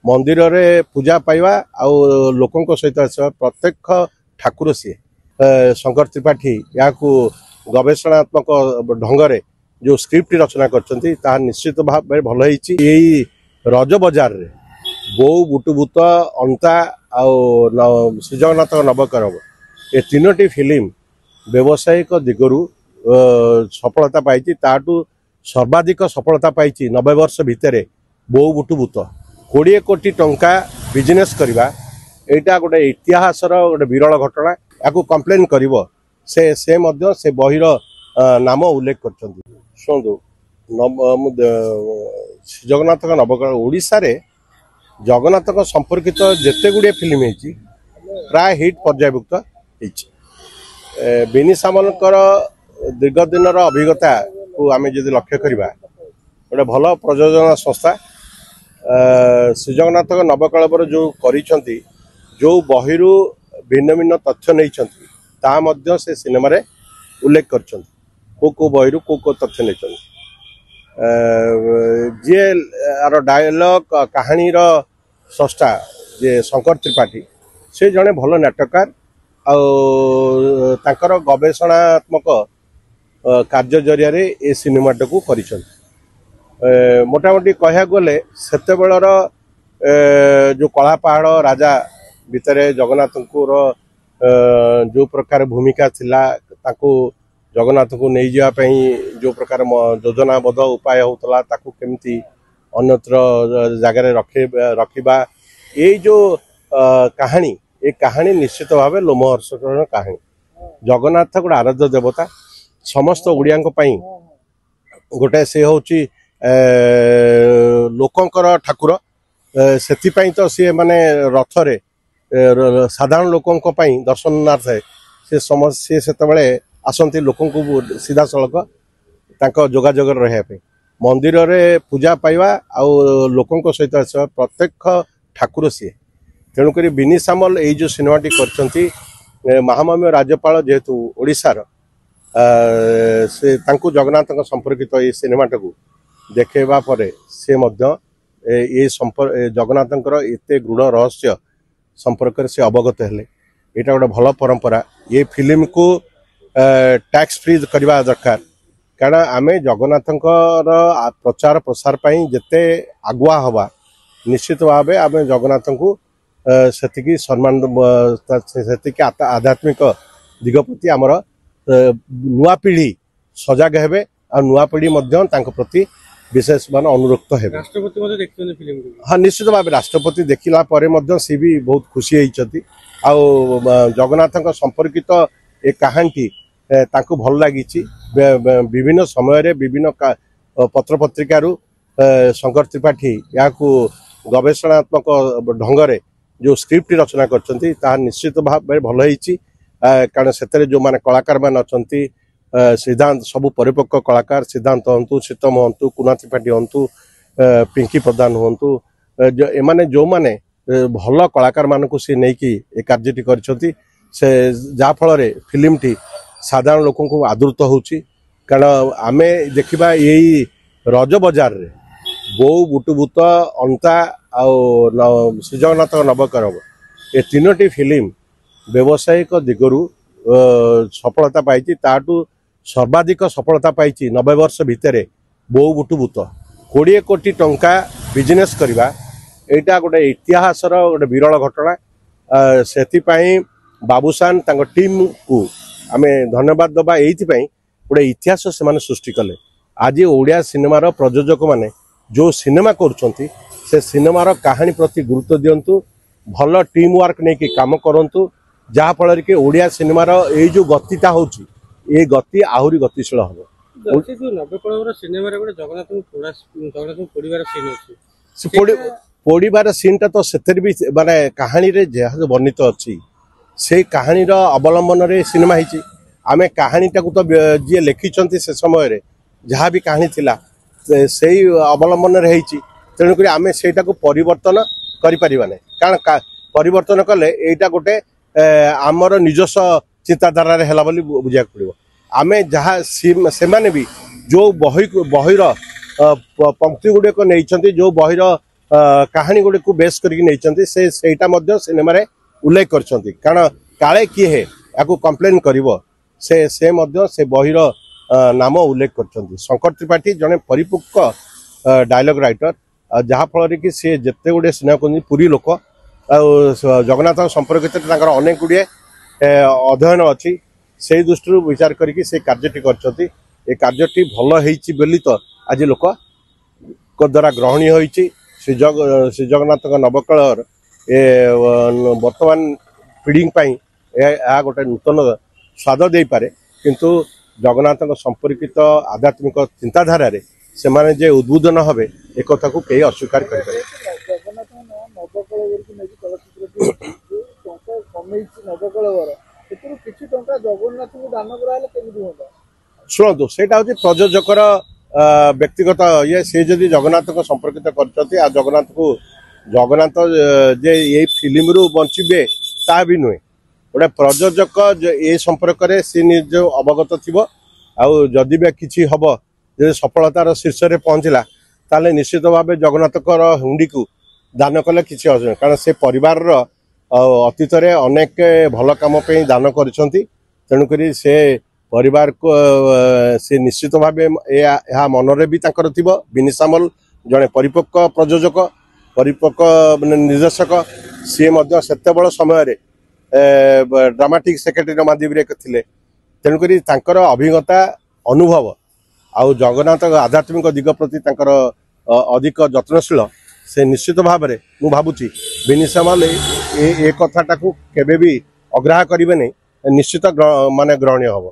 मंदिर रे पूजा पाइबा आउ लोकों सहित आसवा प्रत्यक्ष ठाकुर सी शंकर त्रिपाठी या गवेषणात्मक ढंग से जो स्क्रिप्ट रचना कर निश्चित भाव में भल यही रज बजार रे बो बुटुभूत अंता श्रीजगन्नाथ नवकरव ये तीनोटी फिल्म व्यावसायिक दिगरु सफलता पाई ताटू सर्वाधिक सफलता पाई 90 वर्ष भितर बो बुटुभूत 20 कोटी टंका बिजनेस करवा यहाँ गोटे इतिहास गोटे विरल घटना या कंप्लेन कर से बहिर नाम उल्लेख कर शुणु जगन्नाथ नवकरण ओडिशा रे जगन्नाथ संपर्कित जिते गुड़े फिल्म है प्राय हिट पर्यायभुक्त बिनी सामल दीर्घ दिन अभिज्ञता को आम जब लक्ष्य करवा गोटे भल प्रयोजना संस्था श्रीजगन्नाथ नवकलेवर जो करिसेंती जो बहिरू भिन्न भिन्न तथ्य नहीं से सिनेमा रे उल्लेख कर को बहिरू को तथ्य नहीं जी आर डायलॉग कहानी स्रष्टा जे शंकर त्रिपाठी से जड़े भल नाटककार आर गवेषणात्मक कार्य जरिया ए सिनेमाटा को मोटामोटी कह गले से बेलर जो कला पहाड़ राजा भितर जगन्नाथ जो प्रकार भूमिका थिला ताको जगन्नाथ को नहीं जावाई जो प्रकार योजनाबद्ध उपाय होता ताको केमती अन्यत्र जगार रखा ये जो कहानी ये कहानी निश्चित भाव लोमहर्षक कहानी जगन्नाथ गोटे आराध्य देवता समस्त ओडिया गोटे से हूँ लोकंकर ठाकुर से तो सी माने रथरे साधारण लोकों दर्शनार्थ से आसती लोक सीधा सड़क जोगाजोग रहा मंदिर रे पूजा पाइबा आउ लोकों सहित आसवा प्रत्यक्ष ठाकुर सी तेणुक बिनी सामल ये जो सिनेमाटी कर महामहिम राज्यपाल जेहेतु ओडिशार से जगन्नाथ संपर्कित ये सिनेमाटा को देखा पर से ये जगन्नाथ एत गूढ़ रहस्य संपर्क से अवगत हेले यहाँ गोटे भल परंपरा ये फिल्म को टैक्स फ्री करवा दरकार कारण आम जगन्नाथ प्रचार प्रसार जिते आगुआ हवा निश्चित भाव आम जगन्नाथ को से सम्मान से आध्यात्मिक दिग प्रति आमर नुआ पीढ़ी सजग हेबे और नुआ पीढ़ी प्रति विशेष मान अनुरक्त है। हाँ निश्चित भाव राष्ट्रपति देखला सी भी बहुत खुशी होती जगन्नाथ संपर्कित ए कहानी भल लगी विभिन्न समय विभिन्न पत्र पत्रिका शंकर त्रिपाठी या गवेषणात्मक ढंग से जो स्क्रिप्ट रचना कर निश्चित भाव में भल कारण से जो माने कलाकार मान अच्छा सिद्धांत सबू परिपक्व कलाकार सिद्धांत हूँ शीतम हूँ कुना त्रिपाठी हूँ पिंकी प्रधान हूँ एमाने जो माने भल कलाकार मानक सी नहीं कि ए कार्यटी कर जहाँफल फिल्म टी साधारण लोक आदृत होची कारण आम देखा यही रज बजार रे बो बुटुभूत अंता श्रीजगन्नाथ नवकरव ये तीनोटी फिल्म व्यावसायिक दिगरु सफलता पाई ताटू सर्वाधिक सफलता पाई 90 वर्ष भितर बो बुटुभूत 20 कोटी टंका बिजनेस करवा यहाँ गोटे इतिहास गोटे विरल घटना से बाबूसान टीम को आम धन्यवाद दबा ये गोटे इतिहास से सृष्टि कले आज ओडिया सिनेमार प्रयोजक माने जो सिनेमा करुँच से सिनेमार कहानी प्रति गुरुत्व दिंतु भल टीम वर्क नहीं कि काम करूँ जहाँफल कि ओडिया सिनेमार ये जो गतिटा होची ये गति आहरी गतिशील हम पोड़ार सीनटा तो से भी माने कहानी रे जहाँ वर्णित अच्छी से कहानी अवलंबन रे सिनेमा होती आम कहानीटा को तो जी लिखिं से समय जहाँ भी कहानी थिला से अवलंबन रे तेणुक आम से परिवर्तन करें कारण परिवर्तन कले यहाँ गोटे आमर निजस्व चिंताधारा है बुझा पड़ो आम जहाँ से भी जो बहिर पंक्ति गुड़िक नहीं जो बहिर କାହାଣୀ ଗୁଡ଼ିକୁ ବେସ୍ କରିକି ନେଇଛନ୍ତି ସେଇଟା ମଧ୍ୟ ସିନେମାରେ ଉଲ୍ଲେଖ କରିଛନ୍ତି କାରଣ କାଳେ କିଏ ୟାକୁ କମ୍ପ୍ଲେନ୍ କରିବ ସେ ମଧ୍ୟ ସେ ବହିର ନାମ ଉଲ୍ଲେଖ କରିଛନ୍ତି। ଶଙ୍କର ତ୍ରିପାଠୀ ଜଣେ ପରିପକ୍କ ଡାयलॉग ରାଇଟର ଯାହାଫଳରେ କି ସେ ଯେତେ ଗୁଡ଼ିଏ ସିନେମା କରିଛନ୍ତି ପୁରୀ ଲୋକ ଆଉ ଜଗନ୍ନାଥଙ୍କ ସମ୍ପର୍କିତ ତାଙ୍କର ଅନେକ ଗୁଡ଼ିଏ ଅଧ୍ୟୟନ ଅଛି ସେଇ ଦୃଷ୍ଟିରୁ ବିଚାର କରିକି ସେ କାର୍ଯ୍ୟଟି କରିଛନ୍ତି। ଏ କାର୍ଯ୍ୟଟି ଭଲ ହେଇଛି ବୋଲି ତ ଆଜି ଲୋକଙ୍କ ଦ୍ୱାରା ଗ୍ରହଣୀୟ ହୋଇଛି। ଶ୍ରୀ ଜଗନ୍ନାଥଙ୍କ ନବକଳର ଏ ବର୍ତ୍ତମାନ ପିଢ଼ି ପାଇଁ ଏହା ଗୋଟେ ନୂତନ ସ୍ୱାଦ ଦେଇପାରେ କିନ୍ତୁ ଜଗନ୍ନାଥଙ୍କ ସମ୍ପର୍କିତ ଆଧ୍ୟାତ୍ମିକ ଚିନ୍ତାଧାରାରେ ସେମାନେ ଯେ ଉଦ୍ବୁଦ୍ଧନ ହେବେ ଏକଥାକୁ କେହି ଅସ୍ୱୀକାର କରିପାରିବେ। ଶୁଣନ୍ତୁ ସେଇଟା ହେଉଛି ପ୍ରଯୋଜକର ବ୍ୟକ୍ତିଗତ ଇଏ ସେ ଯଦି ଜଗନ୍ନାଥଙ୍କ ସମ୍ପର୍କିତ କରିଛନ୍ତି ଆଉ ଜଗନ୍ନାଥ ଯେ ଏଇ ଫିଲ୍ମରୁ ବଞ୍ଚିବେ ତାହା ବି ନୁହେଁ। ଗୋଟେ ପ୍ରଯୋଜକ ଏ ସମ୍ପର୍କରେ ସେ ନିଜ ଅବଗତ ଥିବ ଆଉ ଯଦି ବି କିଛି ହବ ଯଦି ସଫଳତାର ଶୀର୍ଷରେ ପହଞ୍ଚିଲା ତାହେଲେ ନିଶ୍ଚିତ ଭାବେ ଜଗନ୍ନାଥଙ୍କର ହୁଣ୍ଡିକୁ ଦାନ କଲେ କିଛି ଅସୁବିଧା କାରଣ ସେ ପରିବାରର ଅତୀତରେ ଅନେକ ଭଲ କାମ ପାଇଁ ଦାନ କରିଛନ୍ତି ତେଣୁକରି ସେ ପରିବାରକୁ ସେ ନିଶ୍ଚିତ ଭାବେ ଏହା ମନରେ ବି ତାଙ୍କର ଥିବ। ବିନି ସାମଲ ଜଣେ ପରିପକ୍କ ପ୍ରଯୋଜକ ପରିପକ୍କ ନିର୍ଦ୍ଦେଶକ ସିଏ ମଧ୍ୟ ସେତେବେଳ ସମୟରେ ଡ୍ରାମାଟିକ ସେକ୍ରେଟାରୀ ମାଧ୍ୟମରେ ଥିଲେ ତେଣୁକରି ତାଙ୍କର ଅଭିଜ୍ଞତା ଅନୁଭବ ଆଉ ଜଗନ୍ନାଥ ଆଧ୍ୟାତ୍ମିକ ଦିଗ ପ୍ରତି ତାଙ୍କର ଅଧିକ ଯତ୍ନଶୀଳ ସେ ନିଶ୍ଚିତ ଭାବରେ ମୁଁ ଭାବୁଛି ବିନି ସାମଲ ଏ କଥାଟାକୁ କେବେ ବି ଅଗ୍ରାହ୍ୟ କରିବେନି ନିଶ୍ଚିତ ମାନେ ଗ୍ରହଣୀୟ ହେବ।